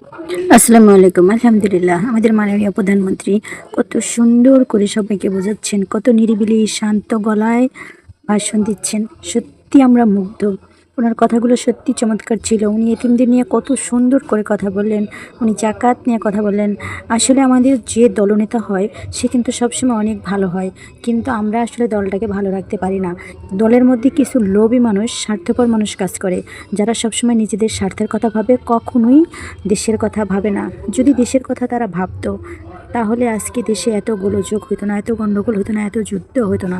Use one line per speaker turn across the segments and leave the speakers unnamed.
আসসালামু আলাইকুম। আলহামদুলিল্লাহ, আমাদের মাননীয় প্রধানমন্ত্রী কত সুন্দর করে সবাইকে বোঝাচ্ছেন, কত নিরিবিলি শান্ত গলায় ভাষণ দিচ্ছেন। সত্যি আমরা মুগ্ধ। ওনার কথাগুলো সত্যি চমৎকার ছিল। উনি এতিমদের নিয়ে কত সুন্দর করে কথা বললেন। উনি জাকাত নিয়ে কথা বললেন। আসলে আমাদের যে দলনেতা হয় সে কিন্তু সবসময় অনেক ভালো হয়, কিন্তু আমরা আসলে দলটাকে ভালো রাখতে পারি না। দলের মধ্যে কিছু লোভী মানুষ, স্বার্থপর মানুষ কাজ করে, যারা সবসময় নিজেদের স্বার্থের কথা ভাবে, কখনোই দেশের কথা ভাবে না। যদি দেশের কথা তারা ভাবতো, তাহলে আজকে দেশে এত গোলযোগ হতো না, এত গণ্ডগোল হতো না, এত যুদ্ধ হতো না।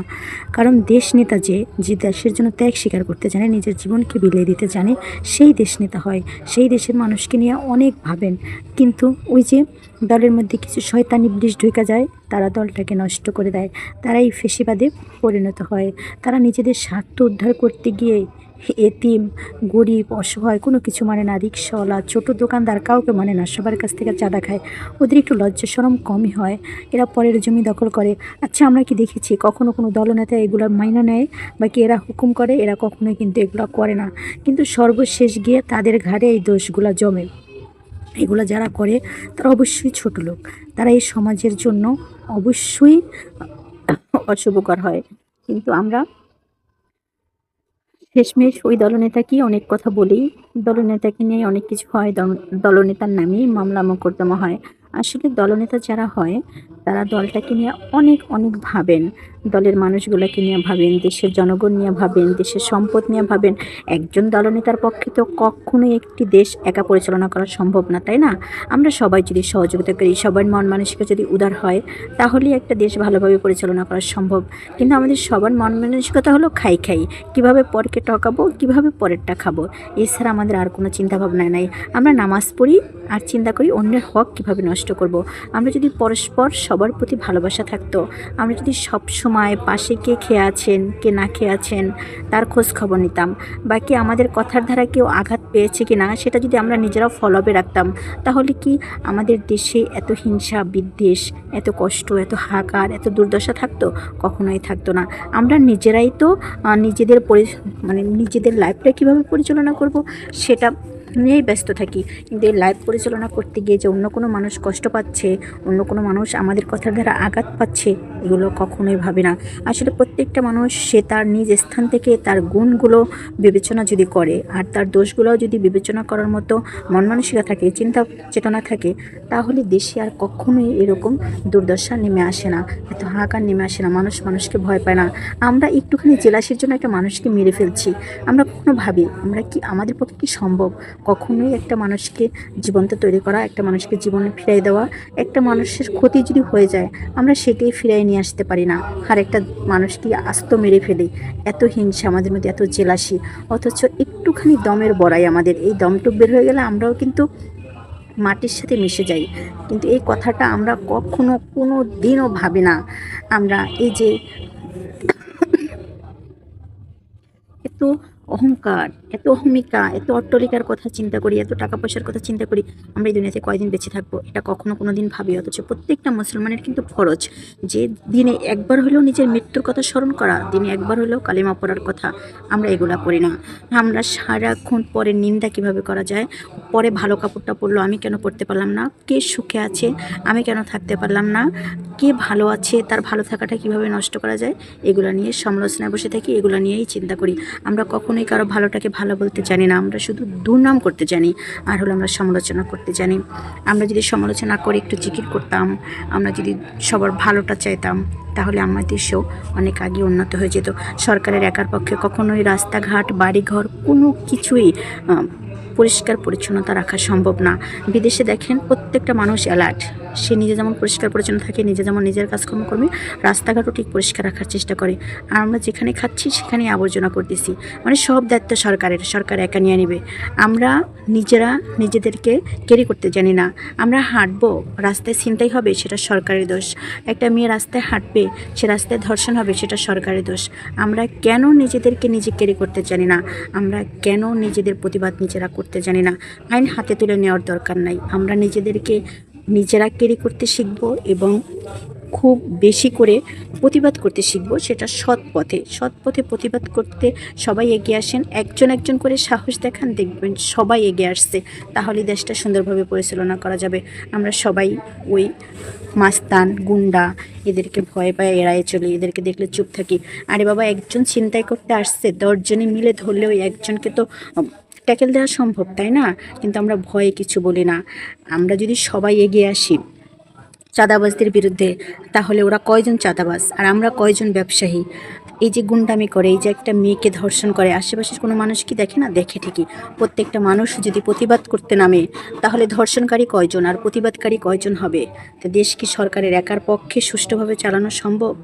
কারণ দেশ নেতা যে যে দেশের জন্য ত্যাগ স্বীকার করতে জানে, নিজের জীবনকে বিলিয়ে দিতে জানে, সেই দেশ নেতা হয়। সেই দেশের মানুষকে নিয়ে অনেক ভাবেন। কিন্তু ওই যে দলের মধ্যে কিছু শয়তান ইবলিশ ঢুকে যায়, তারা দলটাকে নষ্ট করে দেয়। তারাই ফেসিবাদে পরিণত হয়। তারা নিজেদের স্বার্থ উদ্ধার করতে গিয়ে এতিম, গরিব, অসহায় কোনো কিছু মানে না। রিক্সাওয়ালা, ছোট দোকানদার কাউকে মানে না, সবার কাছ থেকে চাঁদা খায়। ওদের একটু লজ্জা শরম কমই হয়। এরা পরের জমি দখল করে। আচ্ছা, আমরা কি দেখেছি কখনো কোনো দলনেতা এগুলোর মাইনা নেয় বা কি এরা হুকুম করে? এরা কখনোই কিন্তু এগুলো করে না। কিন্তু সর্বশেষ গিয়ে তাদের ঘাড়ে এই দোষগুলো জমে। এগুলো যারা করে তারা অবশ্যই ছোট লোক। তারা এই সমাজের জন্য অবশ্যই অশুভকর হয়। কিন্তু আমরা শেষমেশ ওই দলনেতাকে অনেক কথা বলি। দলনেতাকে নিয়ে অনেক কিছু হয়, দলনেতার নামেই মামলা মোকদ্দমা হয়। আসলে দলনেতা যারা হয় তারা দলটাকে নিয়ে অনেক অনেক ভাবেন। দলের মানুষগুলোকে নিয়ে ভাবেন, দেশের জনগণ নিয়ে ভাবেন, দেশের সম্পদ নিয়ে ভাবেন। একজন দলনেতার পক্ষে তো কখনোই একটি দেশ একা পরিচালনা করা সম্ভব না, তাই না? আমরা সবাই যদি সহযোগিতা করি, সবার মন মানসিকতা যদি উদার হয়, তাহলেই একটা দেশ ভালোভাবে পরিচালনা করা সম্ভব। কিন্তু আমাদের সবার মন মানসিকতা হলো খাই খাই, কিভাবে পরকে ঠকাবো, কিভাবে পরেরটা খাবো। এছাড়া আমাদের আর কোনো চিন্তা ভাবনা নাই। আমরা নামাজ পড়ি আর চিন্তা করি অন্যের হক কিভাবে নষ্ট করব। আমরা যদি পরস্পর সবার প্রতি ভালোবাসা থাকতো, আমরা যদি সব সময় পাশে কে খেয়ে আছেন, কে না খেয়ে আছেন তার খোঁজ খবর নিতাম, বাকি আমাদের কথার দ্বারা কেউ আঘাত পেয়েছে কি না সেটা যদি আমরা নিজেরাও ফলোআপে রাখতাম, তাহলে কি আমাদের দেশে এত হিংসা বিদ্বেষ, এত কষ্ট, এত হাহাকার, এত দুর্দশা থাকতো? কখনোই থাকতো না। আমরা নিজেরাই তো নিজেদের নিজেদের লাইফটা কীভাবে পরিচালনা করব সেটা নিয়েই ব্যস্ত থাকি। কিন্তু এই লাইফ পরিচালনা করতে গিয়ে যে অন্য কোনো মানুষ কষ্ট পাচ্ছে, অন্য কোনো মানুষ আমাদের কথার দ্বারা আঘাত পাচ্ছে, এগুলো কখনোই ভাবে না। আসলে প্রত্যেকটা মানুষ সে তার নিজ স্থান থেকে তার গুণগুলো বিবেচনা যদি করে, আর তার দোষগুলোও যদি বিবেচনা করার মতো মন মানসিকতা থাকে, চিন্তা চেতনা থাকে, তাহলে দেশে আর কখনোই এরকম দুর্দশা নেমে আসে না, এত হাহাকার নেমে আসে না, মানুষ মানুষকে ভয় পায় না। আমরা একটুখানি জেলাসির জন্য একটা মানুষকে মেরে ফেলছি। আমরা কখনো ভাবি আমরা কি, আমাদের পক্ষে কি সম্ভব কখনোই একটা মানুষকে জীবন্ত তৈরি করা, একটা মানুষকে জীবনে ফিরাই দেওয়া? একটা মানুষের ক্ষতি যদি হয়ে যায়, আমরা সেটাই ফিরাই নিয়ে আসতে পারি না, আর একটা মানুষকে আস্ত মেরে ফেলি। এত হিংসা আমাদের মধ্যে, এত জেলাসি। অথচ একটুখানি দমের বড়াই, আমাদের এই দমটুক বের হয়ে গেলে আমরাও কিন্তু মাটির সাথে মিশে যাই। কিন্তু এই কথাটা আমরা কখনো কোনো দিনও ভাবি না। আমরা এই যে এত অহংকার, এত অহমিকা, এত অট্টলিকার কথা চিন্তা করি, এত টাকা পয়সার কথা চিন্তা করি, আমরা এই দুনিয়াতে কয়দিন বেঁচে থাকবো এটা কখনো কোনো দিন ভাবি। অথচ প্রত্যেকটা মুসলমানের কিন্তু ফরজ যে দিনে একবার হলেও নিজের মৃত্যুর কথা স্মরণ করা, দিনে একবার হলেও কালিমা পড়ার কথা। আমরা এগুলা করি না। আমরা সারাক্ষণ পরের নিন্দা কিভাবে করা যায়, পরে ভালো কাপড়টা পরলো আমি কেন পরতে পারলাম না, কে সুখে আছে আমি কেন থাকতে পারলাম না, কে ভালো আছে তার ভালো থাকাটা কিভাবে নষ্ট করা যায়, এগুলো নিয়ে সমালোচনায় বসে থাকি, এগুলো নিয়েই চিন্তা করি। আমরা কখনোই কারো ভালোটাকে ভালো বলতে জানি না, আমরা শুধু দুর্নাম করতে জানি, আর হলো আমরা সমালোচনা করতে জানি। আমরা যদি সমালোচনা করে একটু জিকির করতাম, আমরা যদি সবার ভালোটা চাইতাম, তাহলে আমার দেশও অনেক আগে উন্নত হয়ে যেত। সরকারের একার পক্ষে কখনোই রাস্তাঘাট, বাড়িঘর কোনো কিছুই পরিষ্কার পরিচ্ছন্নতা রাখা সম্ভব না। বিদেশে দেখেন প্রত্যেকটা মানুষ অ্যালার্ট, সে নিজে যেমন পরিষ্কার পরিচ্ছন্ন থাকে, নিজে যেমন নিজের কাজকর্ম করবে, রাস্তাঘাটও ঠিক পরিষ্কার রাখার চেষ্টা করে। আর আমরা যেখানে খাচ্ছি সেখানেই আবর্জনা করতেছি। মানে সব দায়িত্ব সরকারের, সরকার একা নিয়ে নেবে। আমরা নিজেরা নিজেদেরকে ক্যারি করতে জানি না। আমরা হাঁটবো, রাস্তায় ছিনতাই হবে, সেটা সরকারের দোষ। একটা মেয়ে রাস্তায় হাঁটবে, সে রাস্তায় ধর্ষণ হবে, সেটা সরকারের দোষ। আমরা কেন নিজেদেরকে নিজে ক্যারি করতে জানি না? আমরা কেন নিজেদের প্রতিবাদ নিজেরা করতে জানি না? আইন হাতে তুলে নেওয়ার দরকার নাই, আমরা নিজেদেরকে নিজেরা ক্যারি করতে শিখব এবং খুব বেশি করে প্রতিবাদ করতে শিখবো, সেটা সৎ পথে। সৎ পথে প্রতিবাদ করতে সবাই এগিয়ে আসেন, একজন একজন করে সাহস দেখান, দেখবেন সবাই এগিয়ে আসছে। তাহলে দেশটা সুন্দরভাবে পরিচালনা করা যাবে। আমরা সবাই ওই মাস্তান গুন্ডা এদেরকে ভয় পায় এড়ায় চলি, এদেরকে দেখলে চুপ থাকি। আরে বাবা, একজন ছিনতাই করতে আসছে, 10 জনে মিলে ধরলে ওই একজনকে তো ট্যাকেল দেওয়া সম্ভব, তাই না? কিন্তু আমরা ভয়ে কিছু বলি না। আমরা যদি সবাই এগিয়ে আসি চাঁদাবাজদের বিরুদ্ধে, তাহলে ওরা কয়জন চাঁদাবাজ আর আমরা কয়জন ব্যবসায়ী? এই যে গুন্ডামি করে, এই যে একটা মেয়েকে ধর্ষণ করে, আশেপাশের কোনো মানুষ কি দেখে না? দেখে ঠিকই। প্রত্যেকটা মানুষ যদি প্রতিবাদ করতে নামে, তাহলে ধর্ষণকারী কয়জন আর প্রতিবাদকারী কয়জন হবে? তো দেশ কি সরকারের একার পক্ষে সুষ্ঠুভাবে চালানো সম্ভব?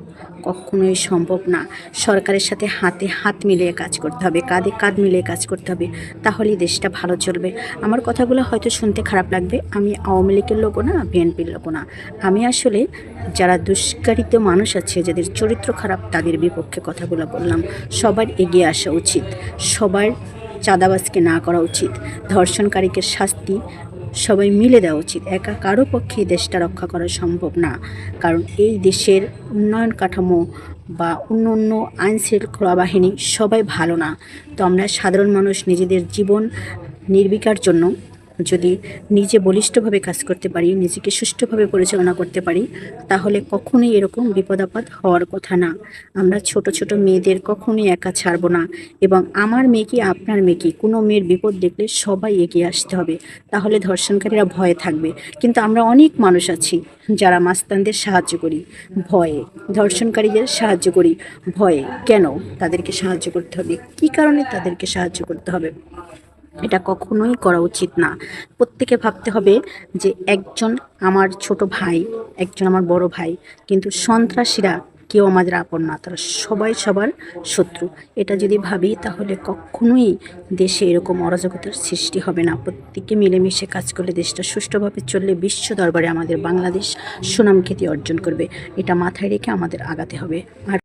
কখনোই সম্ভব না। সরকারের সাথে হাতে হাত মিলিয়ে কাজ করতে হবে, কাঁধে কাঁধ মিলিয়ে কাজ করতে হবে, তাহলেই দেশটা ভালো চলবে। আমার কথাগুলো হয়তো শুনতে খারাপ লাগবে, আমি আওয়ামী লীগের লোকও না, বিএনপির লোকও না। আমি আসলে যারা দুষ্কারিত মানুষ আছে, যাদের চরিত্র খারাপ, তাদের বিপক্ষে কথাগুলো বললাম। সবার এগিয়ে আসা উচিত, সবার চাঁদাবাজকে না করা উচিত, ধর্ষণকারীকে শাস্তি সবাই মিলে দেওয়া উচিত। একা কারো পক্ষে দেশটা রক্ষা করা সম্ভব না, কারণ এই দেশের উন্নয়ন কাঠামো বা অন্য আইন শৃঙ্খলা বাহিনী সবাই ভালো না। তো আমরা সাধারণ মানুষ নিজেদের জীবন নির্বিকার জন্য যদি নিজে বলিষ্ঠভাবে কাজ করতে পারি, নিজেকে সুষ্ঠুভাবে পরিচালনা করতে পারি, তাহলে কখনোই এরকম বিপদ আপদ হওয়ার কথা না। আমরা ছোট ছোট মেয়েদের কখনোই একা ছাড়বো না। এবং আমার মেয়ে কি আপনার মেয়ে কি, কোনো মেয়ের বিপদ দেখলে সবাই এগিয়ে আসতে হবে, তাহলে ধর্ষণকারীরা ভয়ে থাকবে। কিন্তু আমরা অনেক মানুষ আছি যারা মাস্তানদের সাহায্য করি ভয়ে, ধর্ষণকারীদের সাহায্য করি ভয়ে। কেন তাদেরকে সাহায্য করতে হবে? কী কারণে তাদেরকে সাহায্য করতে হবে? এটা কখনোই করা উচিত না। প্রত্যেকে ভাবতে হবে যে একজন আমার ছোট ভাই, একজন আমার বড় ভাই, কিন্তু সন্ত্রাসীরা কেউ আমাদের আপন না, তারা সবাই সবার শত্রু। এটা যদি ভাবি, তাহলে কখনোই দেশে এরকম অরাজকতার সৃষ্টি হবে না। প্রত্যেকে মিলেমিশে কাজ করলে, দেশটা সুষ্ঠুভাবে চললে, বিশ্ব দরবারে আমাদের বাংলাদেশ সুনাম খ্যাতি অর্জন করবে। এটা মাথায় রেখে আমাদের আগাতে হবে। আর